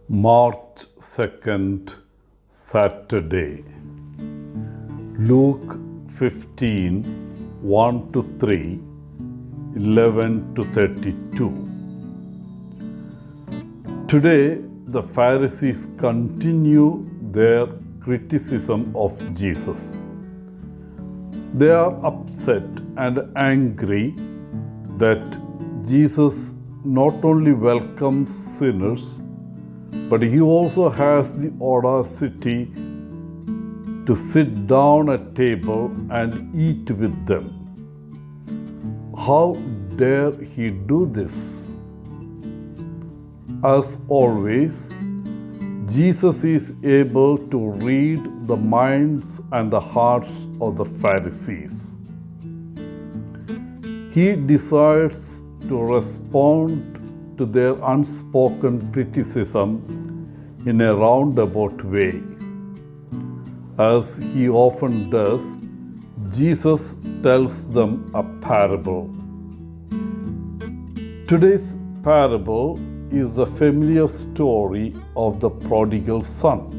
March 2nd, Saturday. Luke 15, 1 to 3, 11 to 32. Today, the Pharisees continue their criticism of Jesus. They are upset and angry that Jesus not only welcomes sinners, but he also has the audacity to sit down at table and eat with them. How dare he do this? As always, Jesus is able to read the minds and the hearts of the Pharisees. He decides to respond to their unspoken criticism in a roundabout way. As he often does, Jesus tells them a parable. Today's parable is a familiar story of the prodigal son.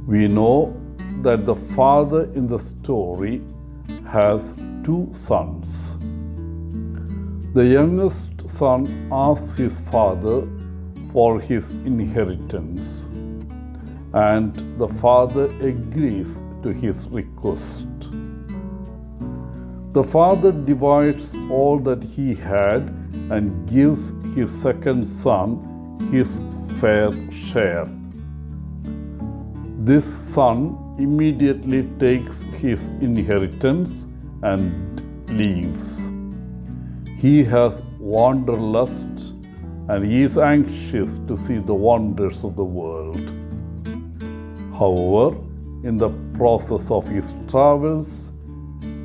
We know that the father in the story has two sons. The youngest son asks his father for his inheritance, and the father agrees to his request. The father divides all that he had and gives his second son his fair share. This son immediately takes his inheritance and leaves. He has wanderlust and he is anxious to see the wonders of the world. However, in the process of his travels,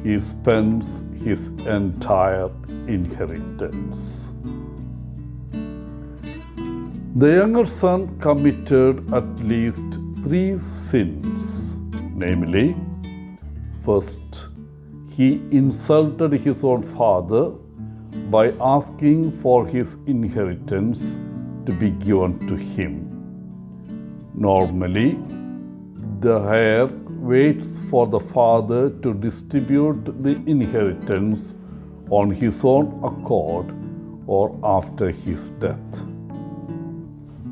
he spends his entire inheritance. The younger son committed at least 3 sins, namely, first, he insulted his own father by asking for his inheritance to be given to him. Normally, the heir waits for the father to distribute the inheritance on his own accord or after his death.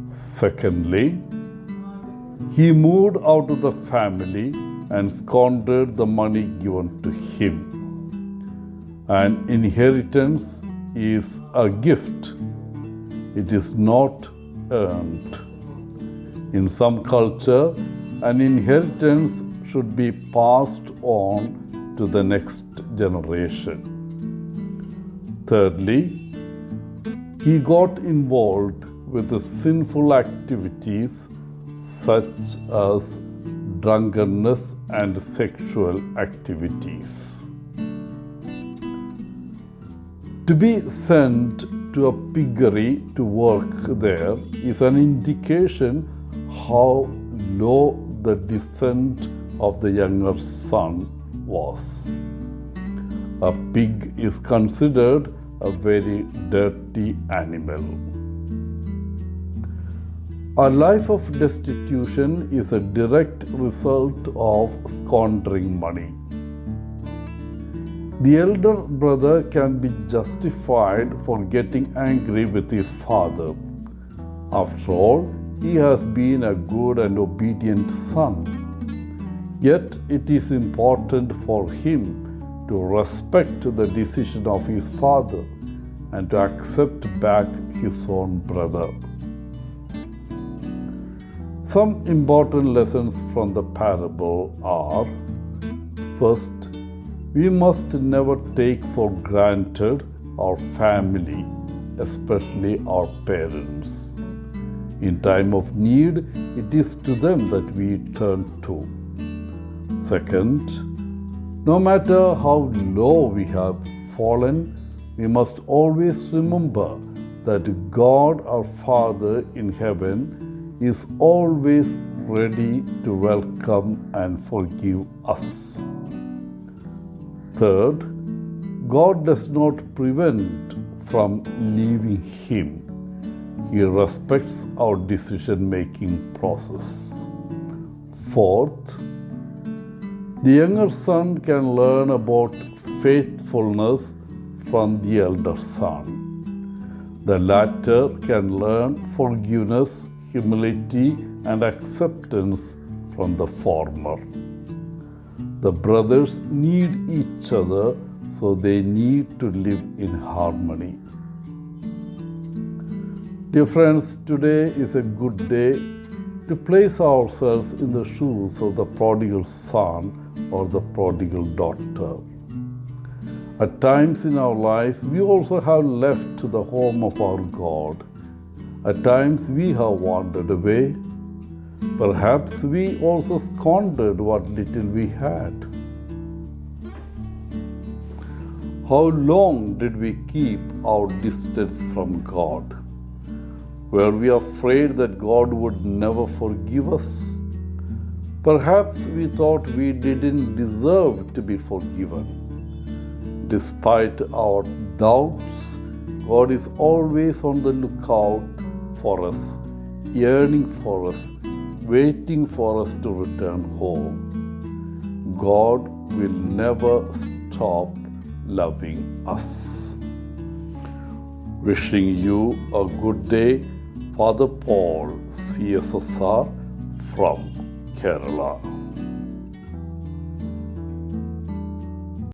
Secondly, he moved out of the family and squandered the money given to him. An inheritance is a gift. It is not earned. In some culture, an inheritance should be passed on to the next generation. Thirdly, he got involved with the sinful activities such as drunkenness and sexual activities. To be sent to a piggery to work there is an indication how low the descent of the younger son was. A pig is considered a very dirty animal. A life of destitution is a direct result of squandering money. The elder brother can be justified for getting angry with his father. After all, he has been a good and obedient son. Yet it is important for him to respect the decision of his father and to accept back his own brother. Some important lessons from the parable are: first, we must never take for granted our family, especially our parents. In time of need, it is to them that we turn to. Second, no matter how low we have fallen, we must always remember that God, our Father in heaven, is always ready to welcome and forgive us. Third, God does not prevent from leaving Him. He respects our decision-making process. Fourth, the younger son can learn about faithfulness from the elder son. The latter can learn forgiveness, humility, and acceptance from the former. The brothers need each other, so they need to live in harmony. Dear friends, today is a good day to place ourselves in the shoes of the prodigal son or the prodigal daughter. At times in our lives, we also have left the home of our God. At times we have wandered away. Perhaps we also squandered what little we had. How long did we keep our distance from God? Were we afraid that God would never forgive us? Perhaps we thought we didn't deserve to be forgiven. Despite our doubts, God is always on the lookout for us, yearning for us, waiting for us to return home. God will never stop loving us. Wishing you a good day, Father Paul, CSSR from Kerala.